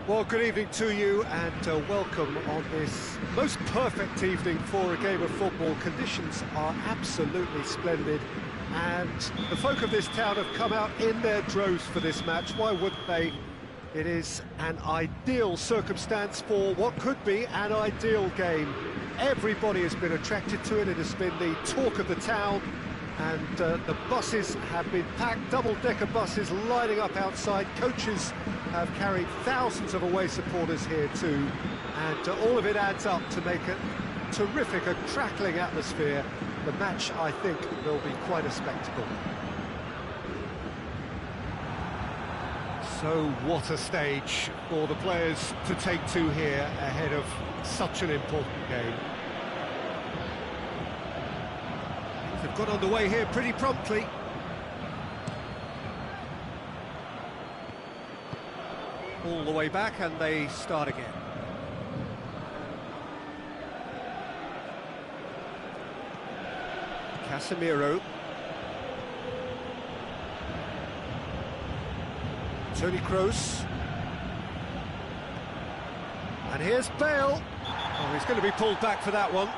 Well, good evening to you and welcome on this most perfect evening for a game of football. Conditions are absolutely splendid and the folk of this town have come out in their droves for this match. Why wouldn't they? It is an ideal circumstance for what could be an ideal game. Everybody has been attracted to it. It has been the talk of the town. And the buses have been packed, double-decker buses lining up outside. Coaches have carried thousands of away supporters here too, and all of it adds up to make a terrific, a crackling atmosphere. The match, I think, will be quite a spectacle. So what a stage for the players to take to here ahead of such an important game. They've got underway here pretty promptly. All the way back and they start again. Casemiro. Toni Kroos. And here's Bale. Oh, he's going to be pulled back for that one.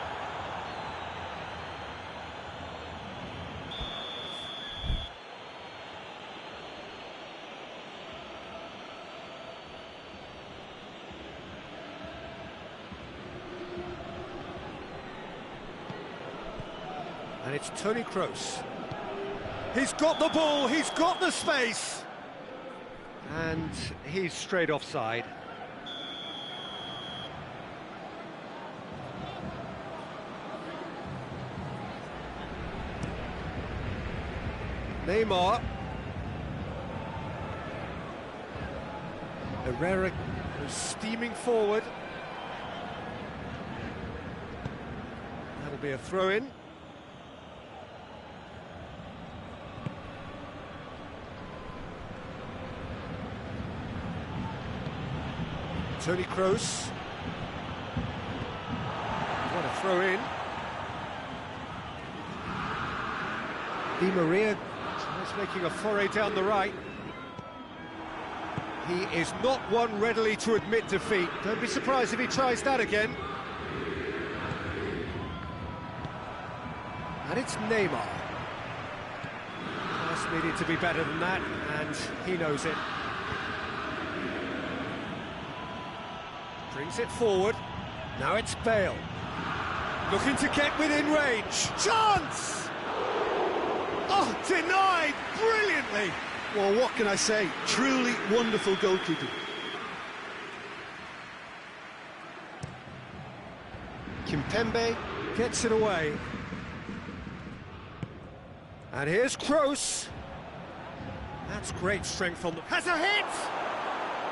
And it's Toni Kroos. He's got the ball, he's got the space. And he's straight offside. Neymar. Herrera is steaming forward. That'll be a throw-in. Toni Kroos. What a throw in. Di Maria is making a foray down the right. He is not one readily to admit defeat. Don't be surprised if he tries that again. And it's Neymar. Pass needed to be better than that, and he knows it. Brings it forward. Now it's Bale. Looking to get within range. Chance! Oh, denied brilliantly. Well, what can I say? Truly wonderful goalkeeping. Kimpembe gets it away. And here's Kroos. That's great strength on the... Has a hit!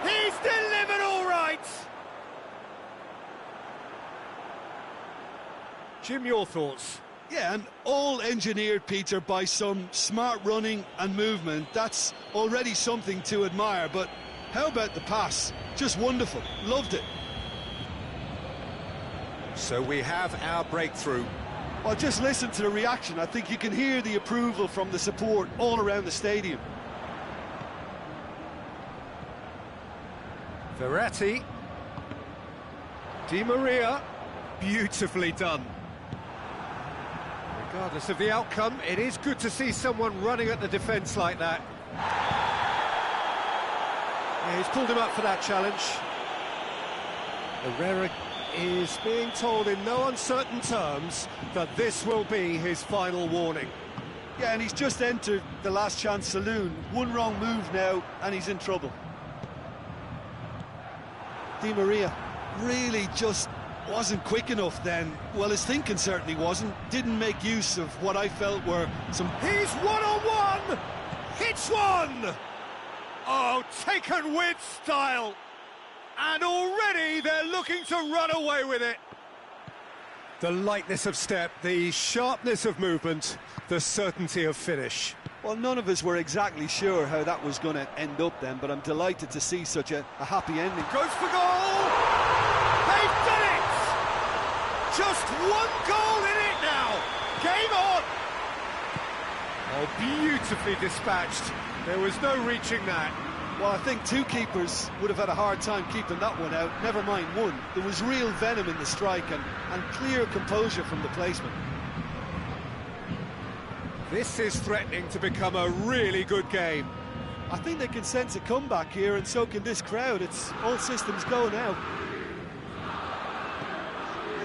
He's delivered all right! Jim, your thoughts? Yeah, and all engineered, Peter, by some smart running and movement. That's already something to admire, but how about the pass? Just wonderful. Loved it. So we have our breakthrough. Well, just listen to the reaction. I think you can hear the approval from the support all around the stadium. Verratti. Di Maria. Beautifully done. Regardless of the outcome, it is good to see someone running at the defence like that. Yeah, he's pulled him up for that challenge. Herrera is being told in no uncertain terms that this will be his final warning. Yeah, and he's just entered the last chance saloon. One wrong move now, and he's in trouble. Di Maria really just wasn't quick enough then. Well, his thinking certainly wasn't. Didn't make use of what I felt were some... He's one-on-one! Hits one! Oh, taken with style! And already they're looking to run away with it. The lightness of step, the sharpness of movement, the certainty of finish. Well, none of us were exactly sure how that was going to end up then, but I'm delighted to see such a happy ending. Goes for goal! They've done it! Just one goal in it now! Game on! Oh, beautifully dispatched. There was no reaching that. Well, I think two keepers would have had a hard time keeping that one out, never mind one. There was real venom in the strike and clear composure from the placement. This is threatening to become a really good game. I think they can sense a comeback here, and so can this crowd. It's all systems go now.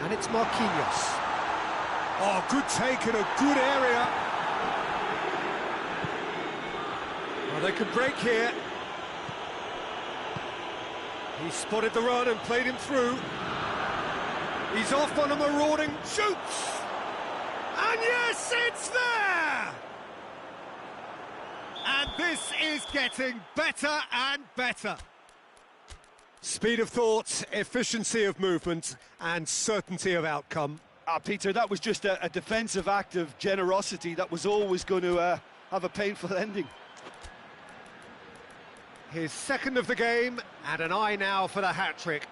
And it's Marquinhos. Oh, good take in a good area. Well, they could break here. He spotted the run and played him through. He's off on a marauding, shoots! And yes, it's there! And this is getting better and better. Speed of thought, efficiency of movement, and certainty of outcome. Peter, that was just a defensive act of generosity that was always going to have a painful ending. His second of the game, and an eye now for the hat-trick.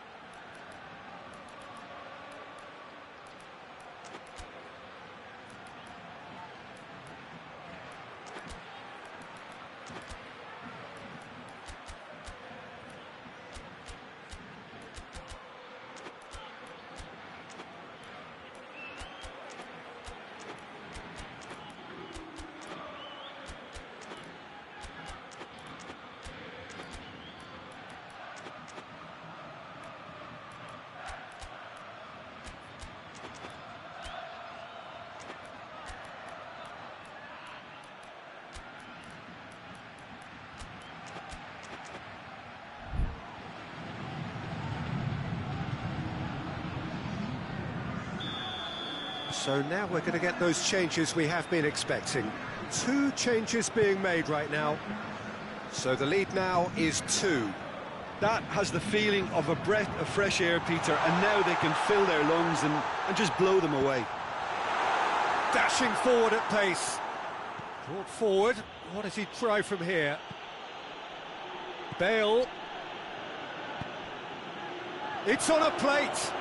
So now we're going to get those changes we have been expecting. 2 changes being made right now. So the lead now is 2. That has the feeling of a breath of fresh air, Peter, and now they can fill their lungs and just blow them away. Dashing forward at pace. Brought forward. What does he try from here? Bale. It's on a plate.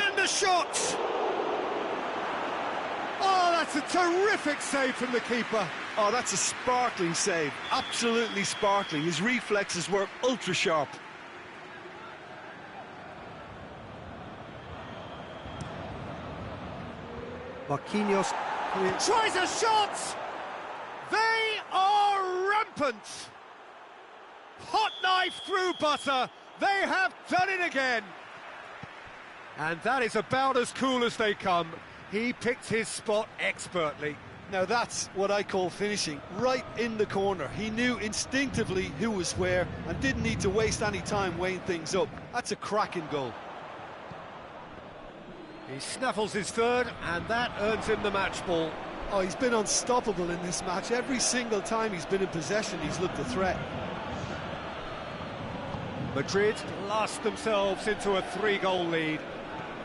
And a shot! Oh, that's a terrific save from the keeper. Oh, that's a sparkling save. Absolutely sparkling. His reflexes were ultra sharp. Marquinhos tries a shot! They are rampant! Hot knife through butter. They have done it again. And that is about as cool as they come. He picked his spot expertly. Now that's what I call finishing, right in the corner. He knew instinctively who was where and didn't need to waste any time weighing things up. That's a cracking goal. He snaffles his third, and that earns him the match ball. Oh, he's been unstoppable in this match. Every single time he's been in possession, he's looked a threat. Madrid blast themselves into a 3-goal lead.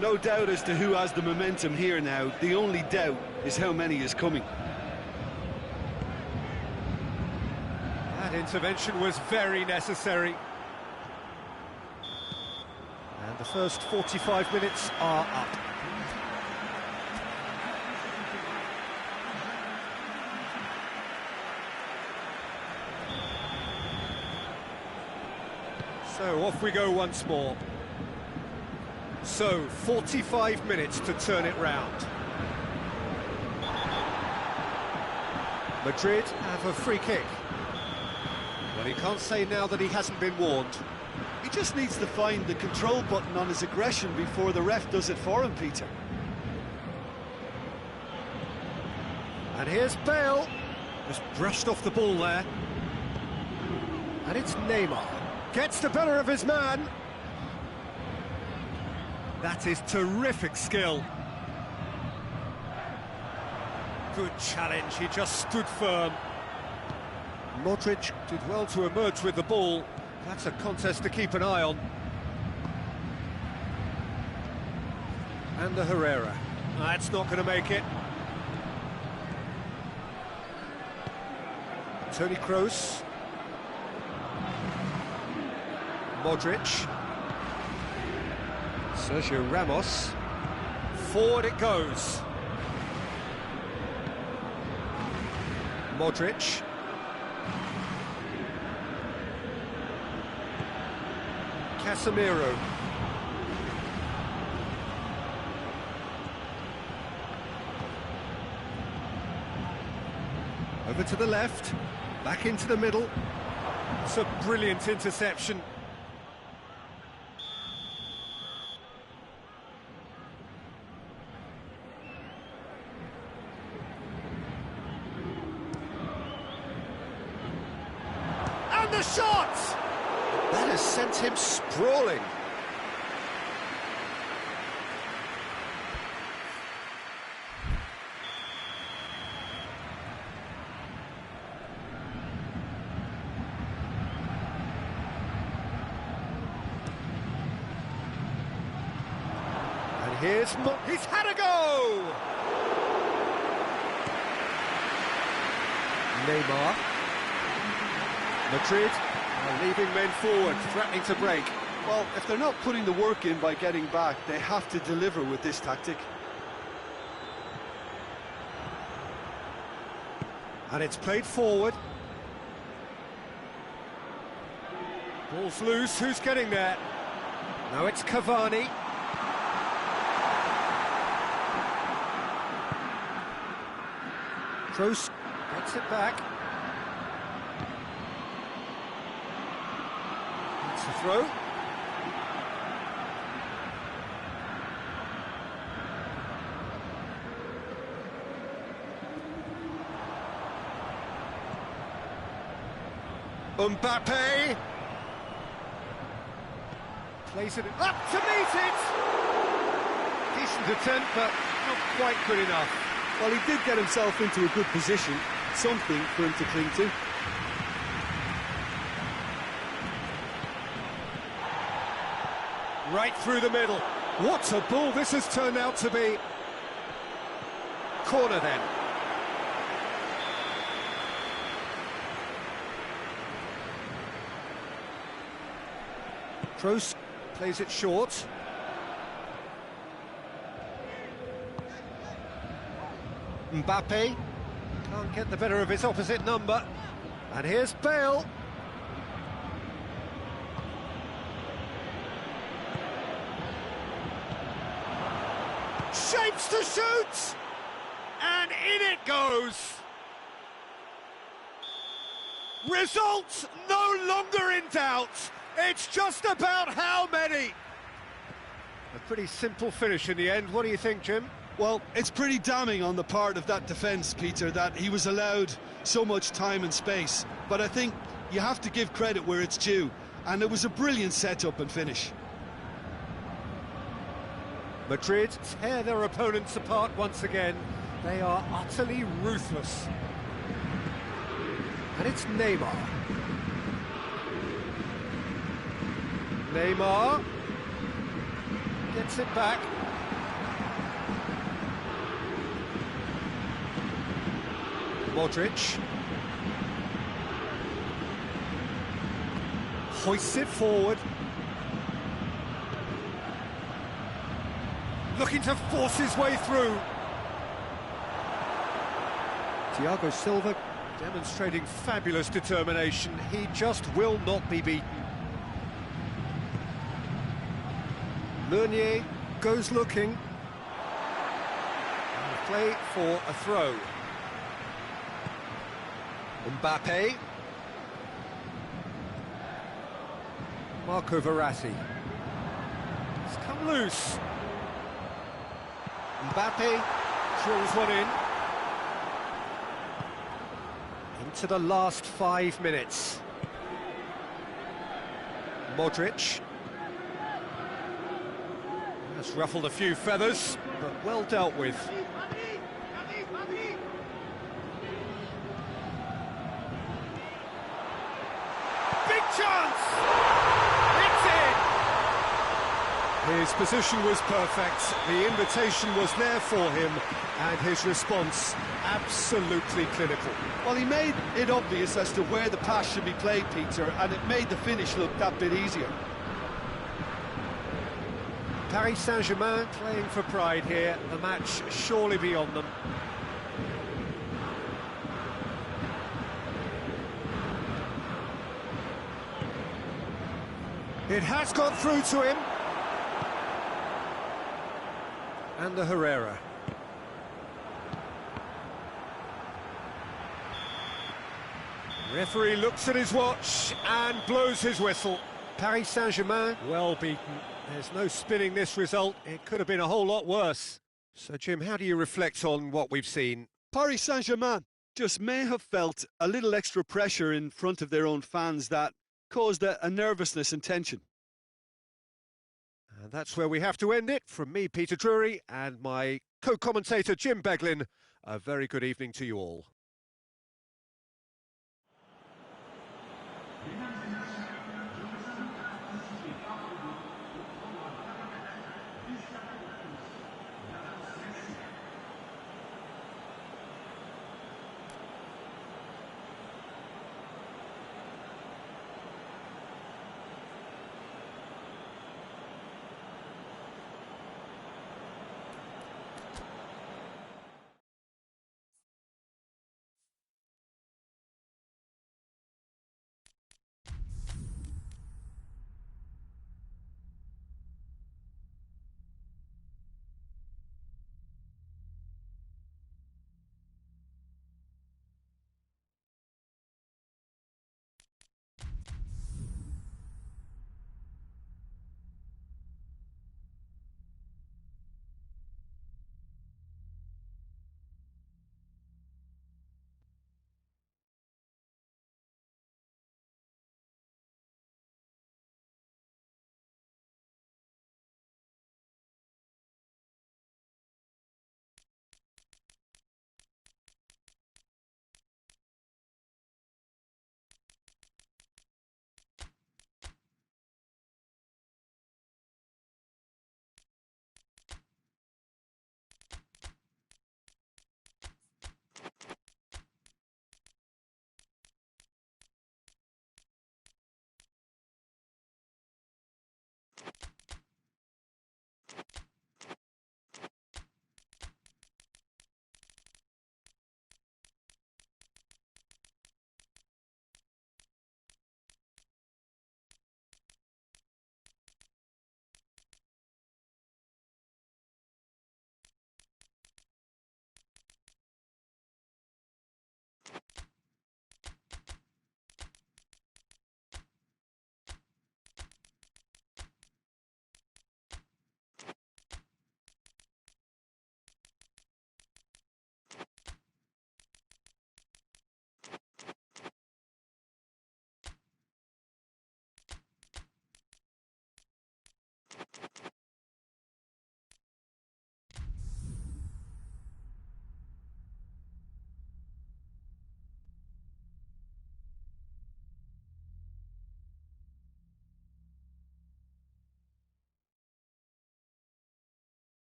No doubt as to who has the momentum here now. The only doubt is how many is coming. That intervention was very necessary. And the first 45 minutes are up. So off we go once more. So, 45 minutes to turn it round. Madrid have a free kick. Well, he can't say now that he hasn't been warned. He just needs to find the control button on his aggression before the ref does it for him, Peter. And here's Bale. Just brushed off the ball there. And it's Neymar. Gets the better of his man. That is terrific skill. Good challenge, he just stood firm. Modric did well to emerge with the ball. That's a contest to keep an eye on. And the Herrera. That's not going to make it. Toni Kroos. Modric. Sergio Ramos. Forward it goes. Modric. Casemiro. Over to the left, back into the middle. It's a brilliant interception. And the shot! That has sent him sprawling. He's had a go! Neymar. Madrid are leaving men forward, threatening to break. Well, if they're not putting the work in by getting back, they have to deliver with this tactic. And it's played forward. Ball's loose, who's getting there? Now it's Cavani. Kroos gets it back. It's a throw. Mbappe plays it up to meet it. Decent attempt, but not quite good enough. Well, he did get himself into a good position, something for him to cling to. Right through the middle. What a ball this has turned out to be. Corner then. Kroos plays it short. Mbappe can't get the better of his opposite number. And here's Bale. Shapes to shoot! And in it goes! Result no longer in doubt. It's just about how many. A pretty simple finish in the end. What do you think, Jim? Well, it's pretty damning on the part of that defence, Peter, that he was allowed so much time and space. But I think you have to give credit where it's due, and it was a brilliant setup and finish. Madrid tear their opponents apart once again. They are utterly ruthless. And it's Neymar. Neymar gets it back. Modric hoists it forward, looking to force his way through. Thiago Silva demonstrating fabulous determination. He just will not be beaten. Meunier goes looking. And play for a throw. Mbappe. Marco Verratti. It's come loose. Mbappe drills one in. Into the last 5 minutes. Modric. Has ruffled a few feathers, but well dealt with. Big chance! It's in! His position was perfect, the invitation was there for him, and his response absolutely clinical. Well, he made it obvious as to where the pass should be played, Peter, and it made the finish look that bit easier. Paris Saint-Germain playing for pride here, the match surely beyond them. It has got through to him. And the Herrera. Referee looks at his watch and blows his whistle. Paris Saint-Germain, well beaten. There's no spinning this result. It could have been a whole lot worse. So, Jim, how do you reflect on what we've seen? Paris Saint-Germain just may have felt a little extra pressure in front of their own fans that caused a nervousness and tension. And that's where we have to end it. From me, Peter Drury, and my co-commentator, Jim Beglin, a very good evening to you all.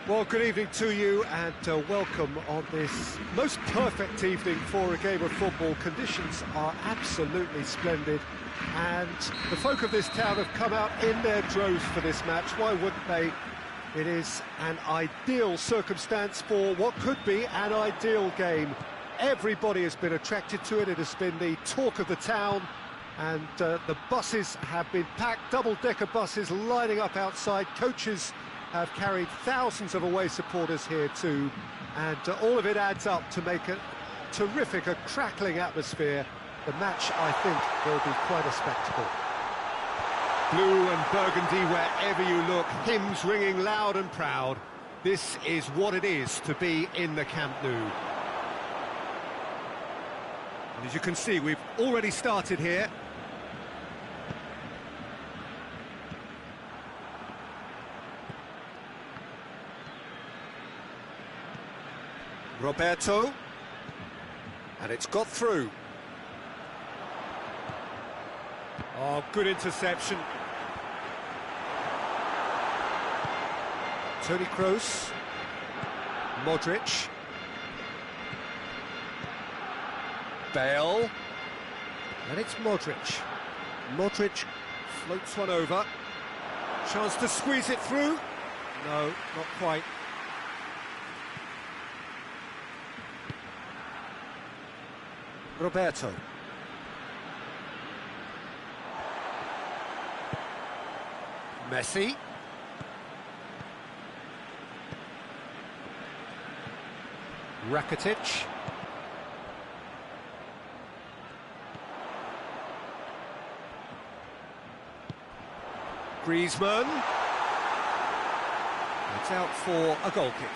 Well, good evening to you, and welcome on this most perfect evening for a game of football. Conditions are absolutely splendid, and the folk of this town have come out in their droves for this match. Why wouldn't they? It is an ideal circumstance for what could be an ideal game. Everybody has been attracted to it. It has been the talk of the town, and the buses have been packed, double-decker buses lining up outside. Coaches have carried thousands of away supporters here too, and all of it adds up to make a terrific, a crackling atmosphere. The match, I think, will be quite a spectacle. Blue and burgundy wherever you look, hymns ringing loud and proud. This is what it is to be in the Camp Nou. And as you can see, we've already started here. Roberto, and it's got through. Oh, good interception. Toni Kroos, Modric, Bale, and it's Modric. Modric floats one over. Chance to squeeze it through. No, not quite. Roberto. Messi. Rakitic. Griezmann. It's out for a goal kick.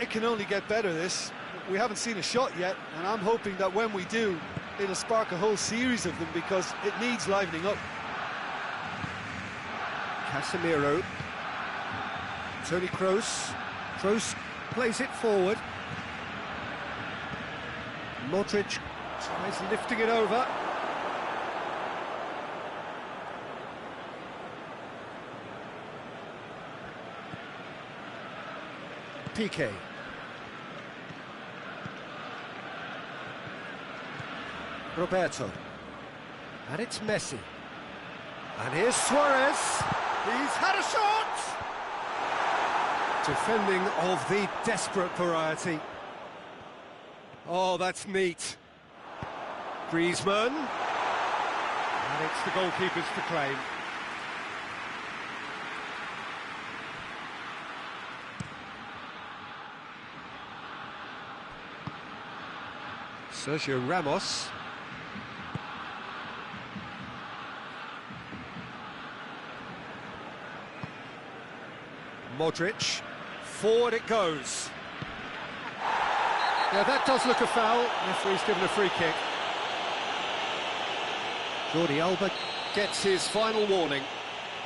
It can only get better, this. We haven't seen a shot yet, and I'm hoping that when we do, it'll spark a whole series of them, because it needs livening up. Casemiro. Toni Kroos. Kroos plays it forward. Modric tries lifting it over. Piqué. Roberto. And it's Messi. And here's Suarez. He's had a shot! Defending of the desperate variety. Oh, that's neat. Griezmann. And it's the goalkeeper's to claim. Sergio Ramos. Modric. Forward it goes. Yeah, that does look a foul. Referee's given a free kick. Jordi Alba gets his final warning.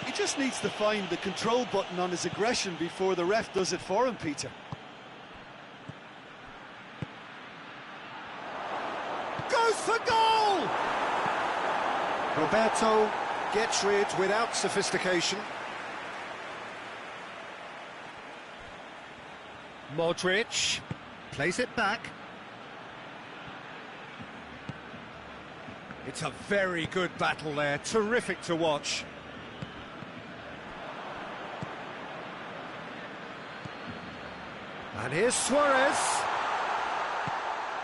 He just needs to find the control button on his aggression before the ref does it for him, Peter. Goes for goal! Roberto gets rid without sophistication. Modric plays it back. It's a very good battle there, terrific to watch. And here's Suarez.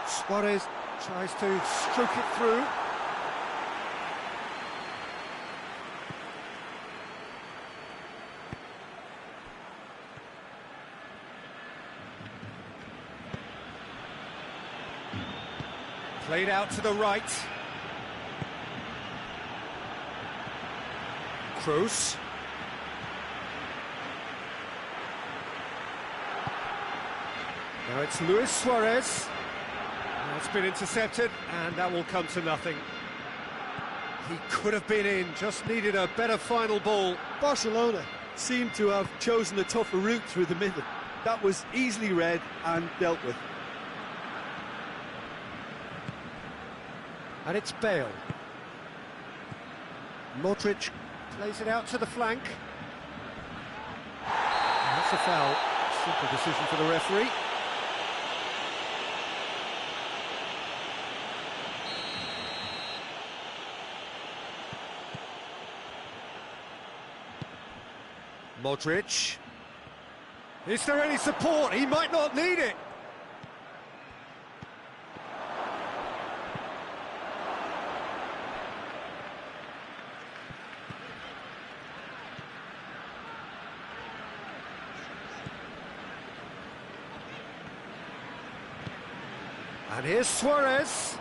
Suarez tries to stroke it through. Played out to the right. Kroos. Now it's Luis Suarez. It's been intercepted, and that will come to nothing. He could have been in, just needed a better final ball. Barcelona seemed to have chosen a tougher route through the middle. That was easily read and dealt with. And it's Bale. Modric plays it out to the flank. And that's a foul. Simple decision for the referee. Modric. Is there any support? He might not need it. And here's Suarez.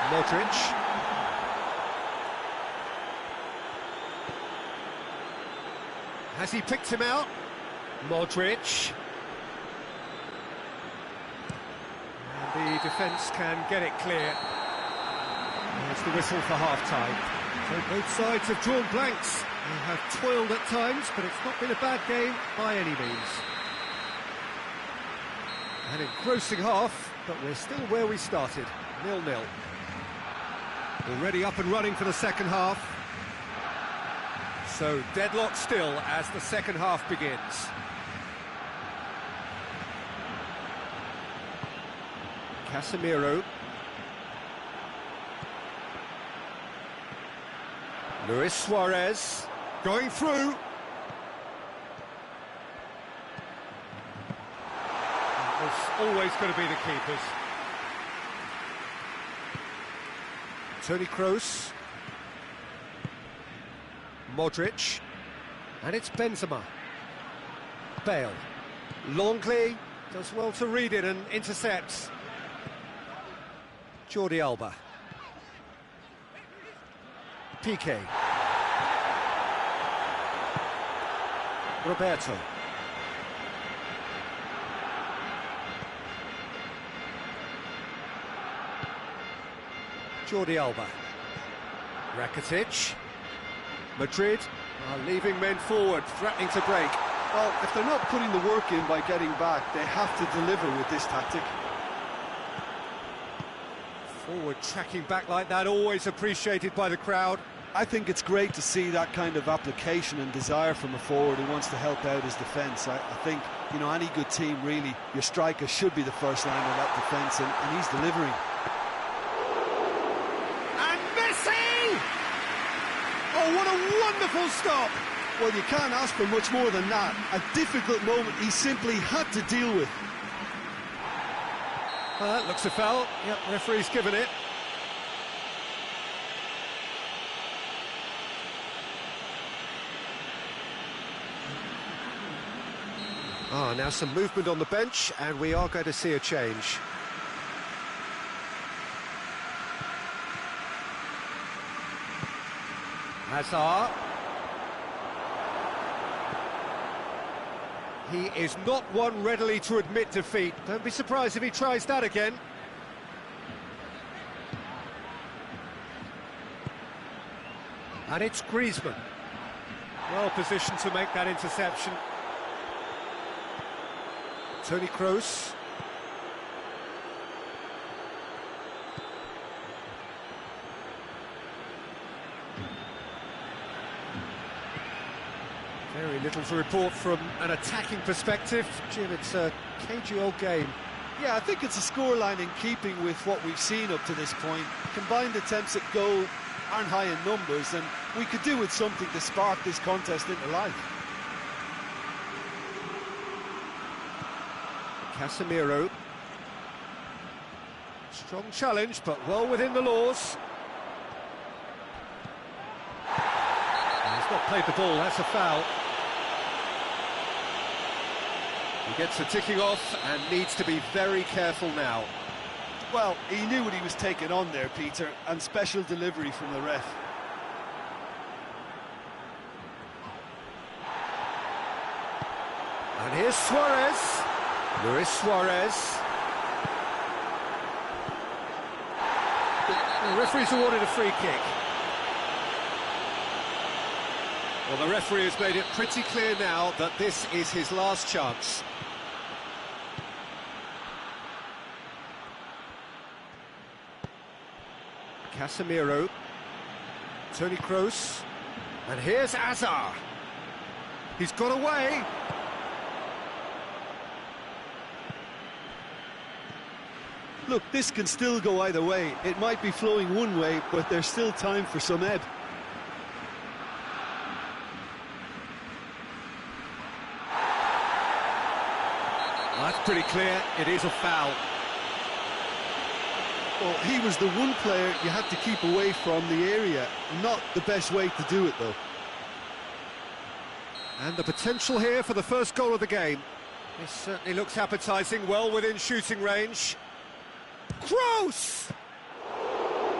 Modric. Has he picked him out? Modric. And the defence can get it clear. There's the whistle for half-time. So both sides have drawn blanks. They have toiled at times, but it's not been a bad game by any means. An engrossing half, but we're still where we started, 0-0. Already up and running for the second half. So deadlock still as the second half begins. Casemiro. Luis Suarez going through. It was always going to be the keepers. Toni Kroos. Modric. And it's Benzema. Bale. Longley does well to read it and intercepts. Jordi Alba. Piqué. Roberto. Jordi Alba. Rakitic. Madrid are leaving men forward, threatening to break. Well, if they're not putting the work in by getting back, they have to deliver with this tactic. Forward tracking back like that, always appreciated by the crowd. I think it's great to see that kind of application and desire from a forward who wants to help out his defence. I think, you know, any good team, really, your striker should be the first line of that defence, and he's delivering. And Messi! Oh, what a wonderful stop! Well, you can't ask for much more than that. A difficult moment he simply had to deal with. That looks a foul. Yep, referee's given it. Now some movement on the bench, and we are going to see a change. Hazard. He is not one readily to admit defeat. Don't be surprised if he tries that again. And it's Griezmann. Well positioned to make that interception. Toni Kroos. Very little to report from an attacking perspective. Jim, it's a cagey old game. Yeah, I think it's a scoreline in keeping with what we've seen up to this point. Combined attempts at goal aren't high in numbers, and we could do with something to spark this contest into life. Casemiro. Strong challenge, but well within the laws. He's not played the ball, that's a foul. He gets a ticking off and needs to be very careful now. Well, he knew what he was taking on there, Peter, and special delivery from the ref. And here's Suarez. Luis Suarez. The referee's awarded a free kick. Well, the referee has made it pretty clear now that this is his last chance. Casemiro. Toni Kroos. And here's Hazard. He's got away. Look, this can still go either way. It might be flowing one way, but there's still time for some ebb. Well, that's pretty clear. It is a foul. Well, he was the one player you had to keep away from the area. Not the best way to do it, though. And the potential here for the first goal of the game. This certainly looks appetising, well within shooting range. Kroos!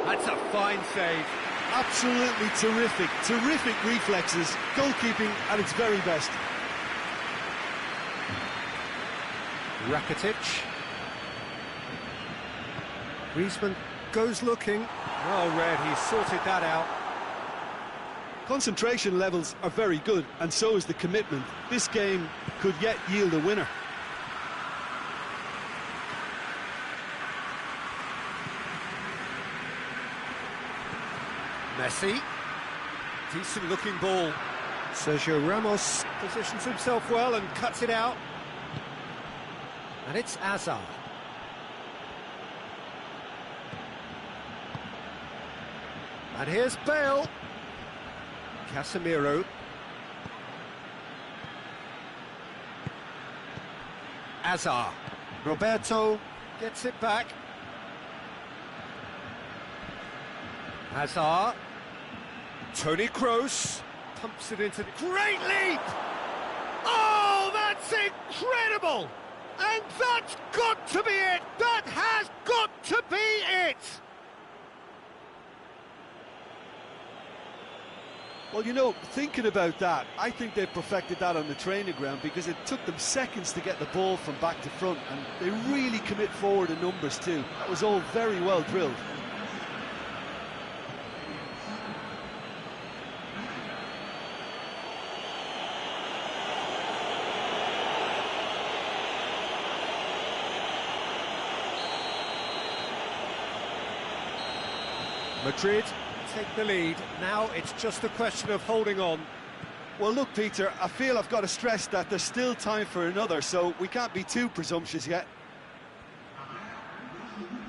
That's a fine save. Absolutely terrific, terrific reflexes. Goalkeeping at its very best. Rakitic. Griezmann goes looking. Well read, he sorted that out. Concentration levels are very good, and so is the commitment. This game could yet yield a winner. Messi. Decent looking ball. Sergio Ramos positions himself well and cuts it out. And it's Hazard. And here's Bale. Casemiro. Hazard. Roberto gets it back. Hazard. Toni Kroos pumps it into the... Great leap! Oh, that's incredible! And that's got to be it! That has got to be it! Well, you know, thinking about that, I think they perfected that on the training ground because it took them seconds to get the ball from back to front, and they really commit forward in numbers too. That was all very well drilled. Madrid take the lead. Now it's just a question of holding on. Well, look, Peter, I feel I've got to stress that there's still time for another, so we can't be too presumptuous yet.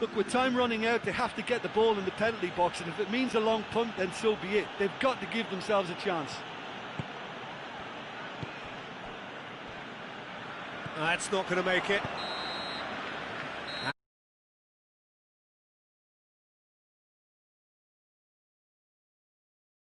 Look, with time running out, they have to get the ball in the penalty box, and if it means a long punt, then so be it. They've got to give themselves a chance. That's not going to make it.